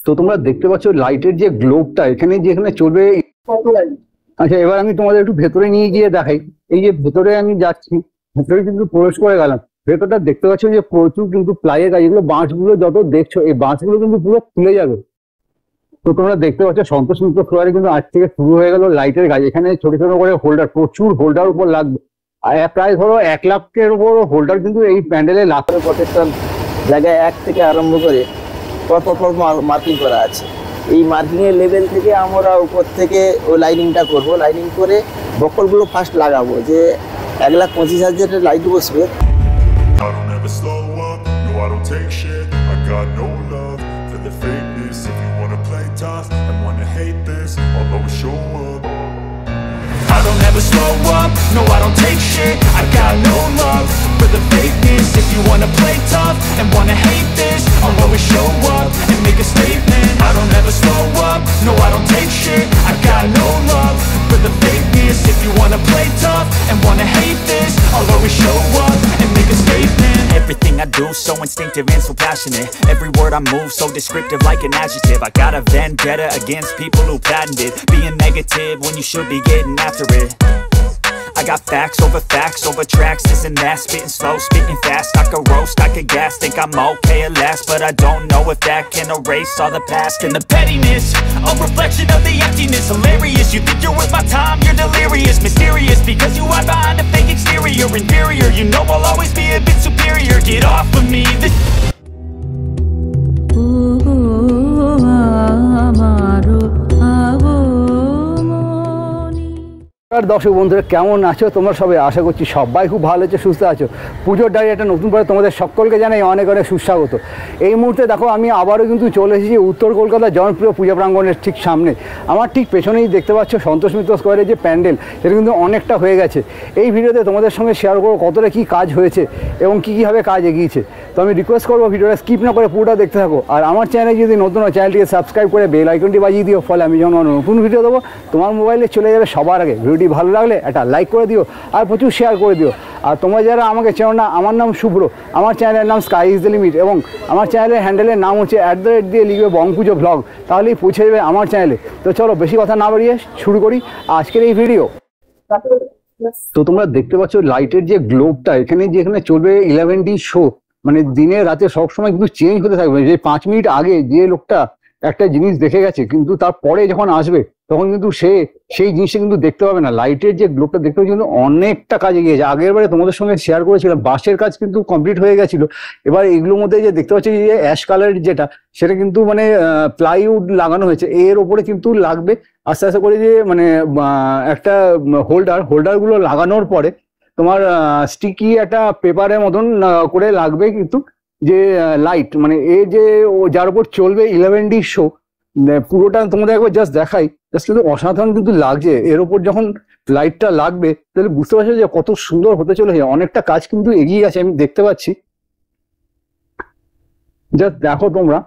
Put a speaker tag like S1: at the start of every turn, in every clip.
S1: তো তোমরা দেখতে পাচ্ছ লাইটের যে গ্লোবটা এখানে যেখানে চলবে। আচ্ছা, এবার আমি তোমাদের একটু ভেতরে নিয়ে গিয়ে দেখাই। এই যে ভেতরে আমি যাচ্ছি, ভেতরে কিন্তু প্রবেশ করে গেলাম। ভেতরটা দেখতে পাচ্ছ যে প্রচুর কিন্তু প্লাইয়ের কাজ, এগুলো বাঁশগুলো যত দেখছো এই বাঁশগুলো কিন্তু পুরো খুলে যাবে। তো তোমরা দেখতে পাচ্ছ সন্তোষ মিত্র ফ্লোয়ারে কিন্তু আজ থেকে শুরু হয়ে গেল লাইটের কাজ। এখানে ছোট ছোট করে হোল্ডার, প্রচুর হোল্ডার উপর লাগবে। আর প্রায় ধরো 1 লাখের উপর হোল্ডার কিন্তু এই প্যান্ডেলে লাগবে।
S2: প্রত্যেকটা জায়গায় 1 থেকে আরম্ভ করে পর মার্কিং করা আছে। এই মার্কিং এর লেভেল থেকে আমরা উপর থেকে ওই লাইনিংটা করব। লাইনিং করে বকলগুলো ফার্স্ট লাগাবো, যে 1,25,000 লাইট বসবে।
S3: I don't ever slow up, no I don't take shit. I got no love for the fakeness. If you wanna play tough and wanna hate this, I'll always show up. I don't ever slow up, no I don't take shit. I got no love for the fakeness. If you wanna play tough and wanna hate this, I'll always show up and make a statement. I don't ever slow up, no I don't take shit. I got no love for the fakeness. If you wanna play tough and wanna hate this, I'll always show up and make a statement. Everything I do so instinctive and so passionate. Every word I move so descriptive like an adjective. I got a vendetta against people who patented being negative when you should be getting after it. I got facts over tracks, this and that. Spitting slow, spitting fast. I could roast, I could gas. Think I'm okay at last, but I don't know if that can erase all the past. And the pettiness, a reflection of the emptiness. Hilarious, you think you're worth my time, you're delirious. Mysterious, because you hide behind a fake exterior. Inferior, you know I'll always be a bit superior. Get off of me, this
S1: দর্শক বন্ধুরা কেমন আছো তোমরা সবাই? আশা করছি সবাই খুব ভালো আছো, সুস্থ আছো। পুজোর ডায়েরি একটা নতুন করে তোমাদের সকলকে জানাই অনেক অনেক সুস্বাগত। এই মুহূর্তে দেখো আমি আবারও কিন্তু চলে এসেছি উত্তর কলকাতার জনপ্রিয় পূজা প্রাঙ্গণের ঠিক সামনে। আমার ঠিক পেছনেই দেখতে পাচ্ছ সন্তোষ মিত্র স্কোয়ারের যে প্যান্ডেল, সেটা কিন্তু অনেকটা হয়ে গেছে। এই ভিডিওতে তোমাদের সঙ্গে শেয়ার করবো কতটা কী কাজ হয়েছে এবং কীভাবে কাজ এগিয়েছে। তো আমি রিকোয়েস্ট করবো ভিডিওটা স্কিপ না করে পুরোটা দেখতে থাকো। আর আমার চ্যানেলে যদি নতুন হয় চ্যানেলটিকে সাবস্ক্রাইব করে বেল আইকনটি বাজিয়ে দিও, ফলে আমি যখন নতুন ভিডিও দেবো তোমার মোবাইলে চলে যাবে সবার আগে। ভিডিওটি ভালো লাগলে একটা লাইক করে দিও আর প্রচুর শেয়ার করে দিও। আর তোমরা যারা আমাকে চেনো না, আমার নাম শুভ্র, আমার চ্যানেলের নাম স্কাই ইজ দ্য লিমিট এবং আমার চ্যানেলের হ্যান্ডেলের নাম হচ্ছে @ দিয়ে লিখবে বংপুজো ব্লগ, তাহলেই পৌঁছে যাবে আমার চ্যানেলে। তো চলো বেশি কথা না বাড়িয়ে শুরু করি আজকের এই ভিডিও। তো তোমরা দেখতে পাচ্ছ লাইটের যে গ্লোবটা এখানে যেখানে চলবে 11D শো, মানে দিনে রাতে সবসময় কিন্তু চেঞ্জ হতে থাকবে। যে 5 মিনিট আগে যে লোকটা একটা জিনিস দেখে গেছে, কিন্তু তারপরে যখন আসবে তখন কিন্তু সেই জিনিসটা কিন্তু দেখতে পাবে না। লাইটের যে গ্লোবটা দেখতে পাবে কিন্তু অনেকটা কাজ এগিয়েছে। আগের বারে তোমাদের সঙ্গে শেয়ার করেছিলাম বাঁশের কাজ কিন্তু কমপ্লিট হয়ে গেছিল। এবার এগুলোর মধ্যে যে দেখতে পাচ্ছি যে অ্যাশ কালারের যেটা, সেটা কিন্তু মানে প্লাইউড লাগানো হয়েছে, এর ওপরে কিন্তু লাগবে আস্তে আস্তে করে যে মানে একটা হোল্ডারগুলো লাগানোর পরে তোমার স্টিকি একটা পেপারের মতন করে লাগবে কিন্তু যে লাইট, মানে এই যে যার উপর চলবে 11D শো, পুরোটা তোমাদের একবার জাস্ট দেখাই। জাস্ট কিন্তু অসাধারণ কিন্তু লাগছে। এর উপর যখন লাইটটা লাগবে তাহলে বুঝতে পারছো যে কত সুন্দর হতে চলেছে। অনেকটা কাজ কিন্তু এগিয়ে গেছে, আমি দেখতে পাচ্ছি। জাস্ট দেখো তোমরা,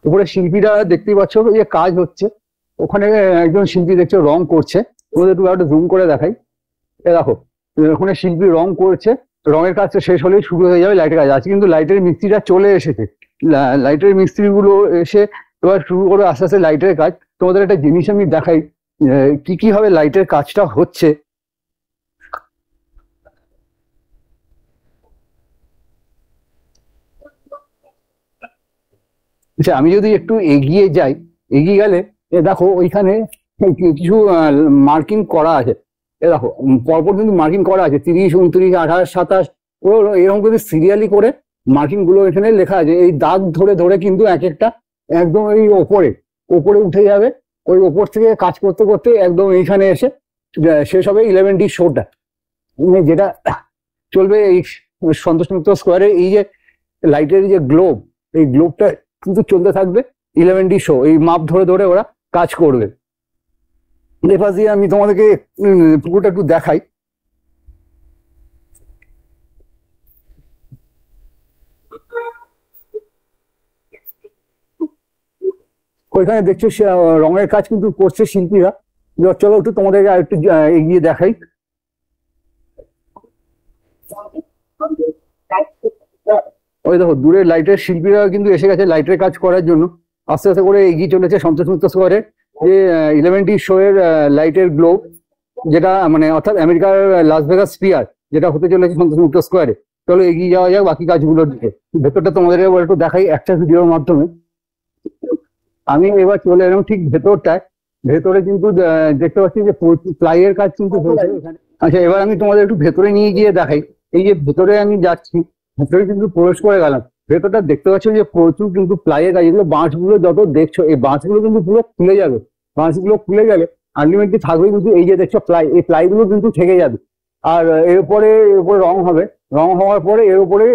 S1: উপরে শিল্পীরা দেখতেই পাচ্ছ যে কাজ হচ্ছে। ওখানে একজন শিল্পী দেখছো রং করছে, তোমাদের একটু জুম করে দেখাই। এ দেখো ওখানে শিল্পী রং করছে, রঙের কাজটা শেষ হলেই শুরু হয়ে যাবে লাইটের কাজ। আজকে কিন্তু লাইটের মিস্ত্রিরা চলে এসেছে, লাইটের মিস্ত্রিগুলো এসে এবার শুরু করে আস্তে আস্তে লাইটের কাজ। তোমাদের একটা জিনিস আমি দেখাই কি ভাবে লাইটের কাজটা হচ্ছে। আচ্ছা, আমি যদি একটু এগিয়ে যাই, এগিয়ে গেলে দেখো ওইখানে কিছু মার্কিং করা আছে। এ দেখো পরপর কিন্তু মার্কিং করা আছে 30, 29, 28, 27 ও এরকম কিন্তু সিরিয়ালি করে মার্কিং গুলো এখানে লেখা আছে। এই দাগ ধরে ধরে কিন্তু এক একটা একদম এই ওপরে উঠে যাবে। ওই ওপর থেকে কাজ করতে করতে একদম এইখানে এসে শেষ হবে 11D শোটা, যেটা চলবে এই সন্তোষ মিত্র স্কোয়ারে। এই যে লাইটের যে গ্লোব, এই গ্লোবটা কিন্তু চলতে থাকবে 11D শো। এই মাপ ধরে ধরে ওরা কাজ করবে। এবার দিয়ে আমি তোমাদেরকে পুরোটা একটু দেখাই। ওইখানে দেখছো রঙের কাজ কিন্তু করছে শিল্পীরা। চলো একটু তোমাদেরকে আর একটু এগিয়ে দেখাই। ওই দেখো দূরে লাইটের শিল্পীরা কিন্তু এসে গেছে লাইটের কাজ করার জন্য, আস্তে আস্তে করে এগিয়ে চলেছে সন্তোষ মিত্র স্কোয়ারে যে 11টি শো এর লাইটের গ্লোব, যেটা মানে অর্থাৎ আমেরিকার লাস ভেগাস স্পিয়ার, যেটা হতে চলেছে সন্তোষ মিত্র স্কোয়ারে। চলো এগিয়ে যাওয়া যাক বাকি কাজগুলোর দিকে। ভেতরটা তোমাদের এবার একটু দেখাই একটা ভিডিওর মাধ্যমে। আমি এবার চলে এলাম ঠিক ভেতরটায়। ভেতরে কিন্তু দেখতে পাচ্ছি যে প্লাইয়ের কাজ কিন্তু হয়েছে এখানে। আচ্ছা, এবার আমি তোমাদের একটু ভেতরে নিয়ে গিয়ে দেখাই। এই যে ভেতরে আমি যাচ্ছি, ভেতরে কিন্তু প্রবেশ করে গেলাম। ভেতরটা দেখতে পাচ্ছ যে প্রচুর কিন্তু প্লাইয়ের কাজ। এগুলো বাঁশগুলো যত দেখছো, এই বাঁশগুলো কিন্তু পুরো খুলে যাবে। বাঁশগুলো খুলে গেলে আলটিমেটলি থাকবে কিন্তু এই যে দেখছো প্লাই, এই প্লাইগুলো কিন্তু থেকে যাবে। আর এর উপরে রং হবে, রং হওয়ার পরে এর উপরে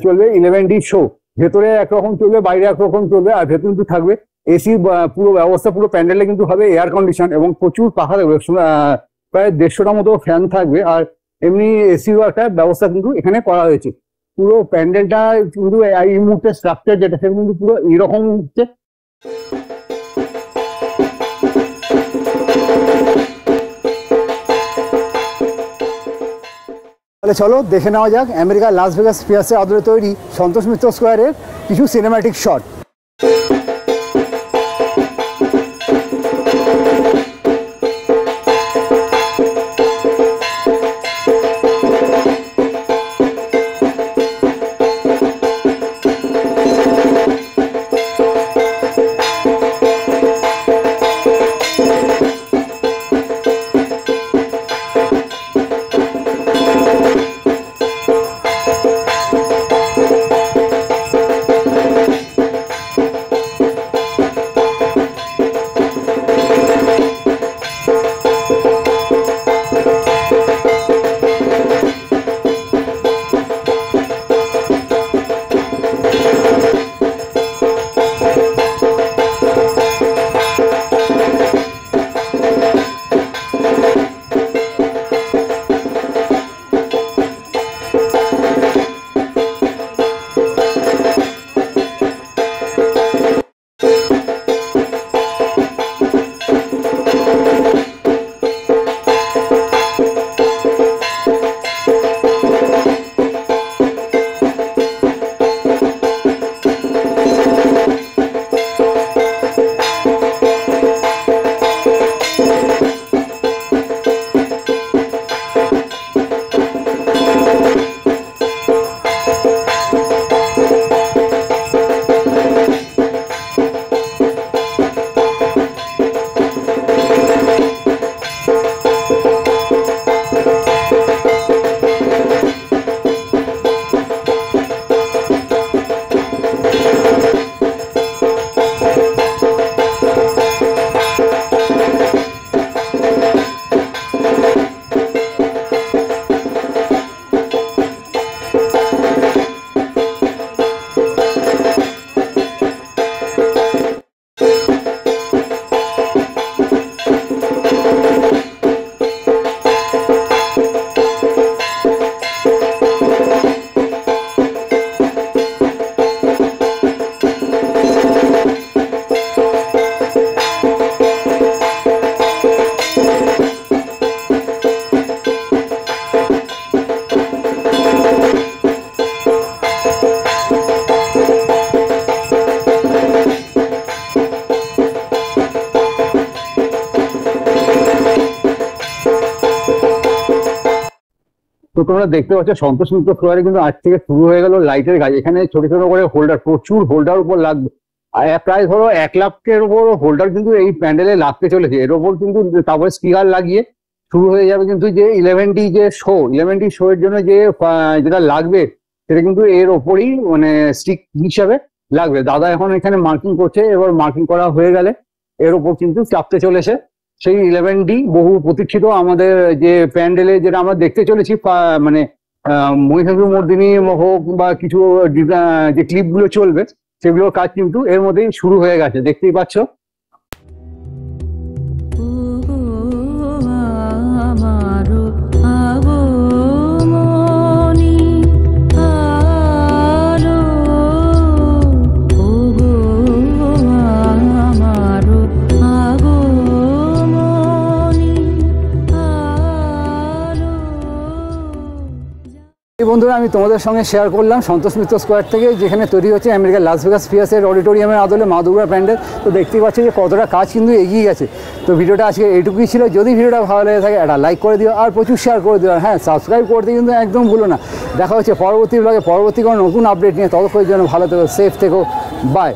S1: চলবে 11D শো। ভেতরে একরকম চলবে, বাইরে একরকম চলবে। আর ভেতরে কিন্তু থাকবে এসি পুরো ব্যবস্থা, পুরো প্যান্ডেলে কিন্তু হবে এয়ার কন্ডিশন এবং প্রচুর পাখা থাকবে, প্রায় 150টা মতো ফ্যান থাকবে। আর এমনি এসিও একটা ব্যবস্থা কিন্তু এখানে করা হয়েছে। পুরো প্যান্ডেলটা কিন্তু এই মুহূর্তে স্ট্রাকচার যেটা সেটা কিন্তু পুরো এরকম হচ্ছে। তাহলে চলো দেখে নেওয়া যাক আমেরিকার লাস ভেগাস স্পিয়ার্সের আদলে তৈরি সন্তোষ মিত্র স্কোয়ারের কিছু সিনেম্যাটিক শট। তো তোমরা দেখতে পাচ্ছ সন্তোষ মিত্র স্কোয়ারে কিন্তু আজ থেকে শুরু হয়ে গেল লাইটের কাজ। এখানে ছোট ছোট করে হোল্ডার, প্রচুর হোল্ডার উপর লাগবে। প্রায় ধরো 1 লাখের উপর হোল্ডার কিন্তু এই প্যান্ডেলে লাগতে চলেছে। এর ওপর কিন্তু তারপরে স্পিকার লাগিয়ে শুরু হয়ে যাবে কিন্তু যে 11টি যে শো, 11টি শো এর জন্য যে যেটা লাগবে সেটা কিন্তু এর ওপরই মানে স্টিক হিসাবে লাগবে। দাদা এখন এখানে মার্কিং করছে, এবার মার্কিং করা হয়ে গেলে এর ওপর কিন্তু চাপতে চলেছে সেই 11D বহু প্রতীক্ষিত আমাদের যে প্যান্ডেলে যেটা আমরা দেখতে চলেছি, মানে মহিষাসুর মর্দিনী হোক বা কিছু যে ক্লিপগুলো চলবে সেগুলোর কাজ কিন্তু এর মধ্যেই শুরু হয়ে গেছে, দেখতেই পাচ্ছ। বন্ধুরা আমি তোমাদের সঙ্গে শেয়ার করলাম সন্তোষ মিত্র স্কোয়ার থেকে, যেখানে তৈরি হচ্ছে আমেরিকার লাস ভেগাস ফিয়ার্সের অডিটোরিয়ামের আদলে মা দুর্গা প্যান্ডেল। তো দেখতেই পাচ্ছি যে কতটা কাজ কিন্তু এগিয়ে গেছে। তো ভিডিওটা আজকে এইটুকুই ছিল। যদি ভিডিওটা ভালো লেগে থাকে একটা লাইক করে দিও, আর প্রচুর শেয়ার করে দিও, আর হ্যাঁ সাবস্ক্রাইব করতে কিন্তু একদম ভুলো না। দেখা হচ্ছে পরবর্তী ব্লগে পরবর্তী কোনো নতুন আপডেট নিয়ে। ততক্ষণের জন্য ভালো থেকো, সেফ থেকো, বাই।